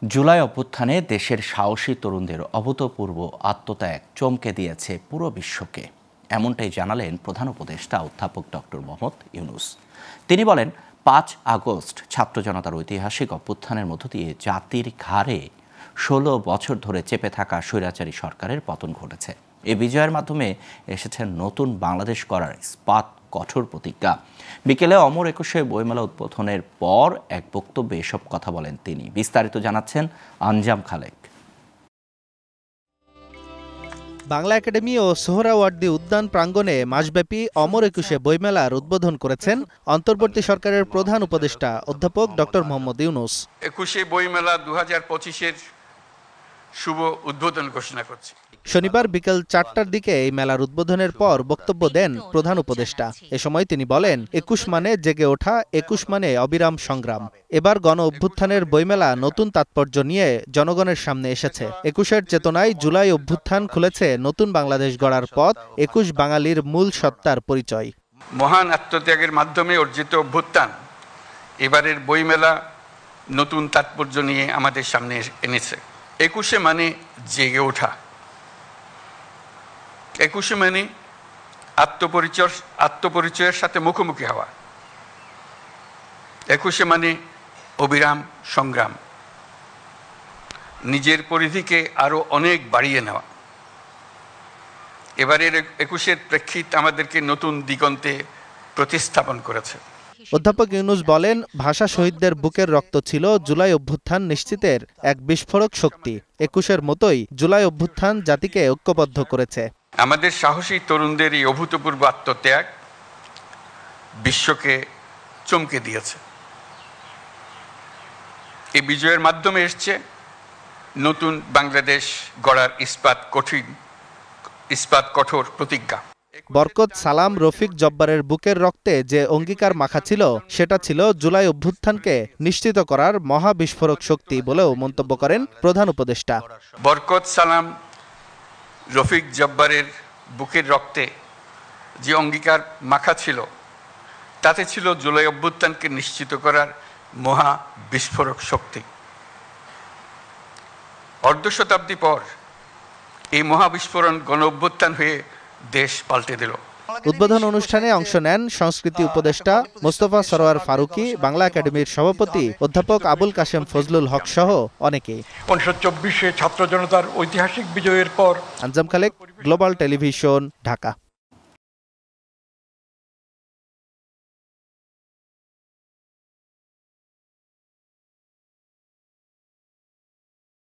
জুলাই অভ্যুত্থানে দেশের সাহসী তরুণদের অভূতপূর্ব আত্মত্যাগ চমকে দিয়েছে পুরো বিশ্বকে। এমনটাই জানালেন প্রধান উপদেষ্টা অধ্যাপক ডক্টর মোহাম্মদ ইউনূস। তিনি বলেন, ৫ আগস্ট ছাত্র জনতার ঐতিহাসিক অভ্যুত্থানের মধ্য দিয়ে জাতির ঘাড়ে ১৬ বছর ধরে চেপে থাকা স্বৈরাচারী সরকারের পতন ঘটেছে। এই বিজয়ের মাধ্যমে এসেছে নতুন বাংলাদেশ গড়ার ইস্পাত কঠোর প্রতিজ্ঞা। বিকেলে অমর একুশে বইমেলা উদ্বোধনের পর এক বক্তব্যে এসব কথা বলেন তিনি। বিস্তারিত জানাচ্ছেন আঞ্জাম খালেক। বাংলা একাডেমি ও সোহরাওয়ার্দী উদ্যান প্রাঙ্গণে মাসব্যাপী অমর একুশে বইমেলার উদ্বোধন করেছেন অন্তর্বর্তী সরকারের প্রধান উপদেষ্টা অধ্যাপক ডক্টর মোহাম্মদ ইউনূস। একুশে বইমেলা ২০২৫-এর শুভ উদ্বোধন ঘোষণা করছি। শনিবার বিকেল ৪টার দিকে এই মেলার উদ্বোধনের পর বক্তব্য দেন প্রধান উপদেষ্টা। এ সময় তিনি বলেন, ২১ মানে জেগে ওঠা, ২১ মানে অবিরাম সংগ্রাম। এবার গণ অভ্যুত্থানের বইমেলা নতুন তাৎপর্য নিয়ে জনগণের সামনে এসেছে। ২১-এর চেতনায় জুলাই অভ্যুত্থান খুলেছে নতুন বাংলাদেশ গড়ার পথ, ২১ বাঙালির মূল সত্তার পরিচয়। মহান আত্মত্যাগের মাধ্যমে অর্জিত অভ্যুত্থান এবারের বইমেলা নতুন তাৎপর্য নিয়ে আমাদের সামনে এনেছে। ২১ মানে জেগে ওঠা, ২১ মানে আত্মপরিচয়ের সাথে মুখোমুখি হওয়া, ২১ মানে অবিরাম সংগ্রাম, নিজের পরিধিকে আরো অনেক বাড়িয়ে নেওয়া। এবারের ২১-এর প্রেক্ষিত আমাদেরকে নতুন দিগন্তে প্রতিস্থাপন করেছে। অধ্যাপক ইউনূস বলেন, ভাষা শহীদদের বুকের রক্ত ছিল জুলাই অভ্যুত্থান নিশ্চিতের এক বিস্ফোরক শক্তি। ২১-এর মতোই জুলাই অভ্যুত্থান জাতিকে ঐক্যবদ্ধ করেছে। আমাদের সাহসী তরুণদের এই অভূতপূর্ব আত্মত্যাগ বিশ্বকে চমকে দিয়েছে। এই বিজয়ের মাধ্যমে এসছে নতুন বাংলাদেশ গড়ার ইস্পাত কঠোর প্রতিজ্ঞা। বরকত সালাম রফিক জব্বারের বুকের রক্তে যে অঙ্গীকার মাখা ছিল, সেটা ছিল জুলাই অভ্যুত্থানকে নিশ্চিত করার মহা বিস্ফোরক শক্তি বলেও মন্তব্য করেন প্রধান উপদেষ্টা। বরকত সালাম রফিক জব্বারের বুকের রক্তে যে অঙ্গীকার মাখা ছিল, তাতে ছিল জুলাই অভ্যুত্থানকে নিশ্চিত করার মহা বিস্ফোরক শক্তি। অর্ধ শতাব্দী পর এই মহা বিস্ফোরণ গণ অভ্যুত্থান হয়ে দেশ পাল্টে দিল। উদ্বোধন অনুষ্ঠানে অংশ নেন সংস্কৃতি উপদেষ্টা মোস্তফা সরোয়ার ফারুকী, বাংলা একাডেমির সভাপতি অধ্যাপক আবুল কাশেম ফজলুল হক সহ অনেকেই। ১৯২৪-এ ছাত্র জনতার ঐতিহাসিক বিজয়ের পর আঞ্জাম খালেক, গ্লোবাল টেলিভিশন, ঢাকা।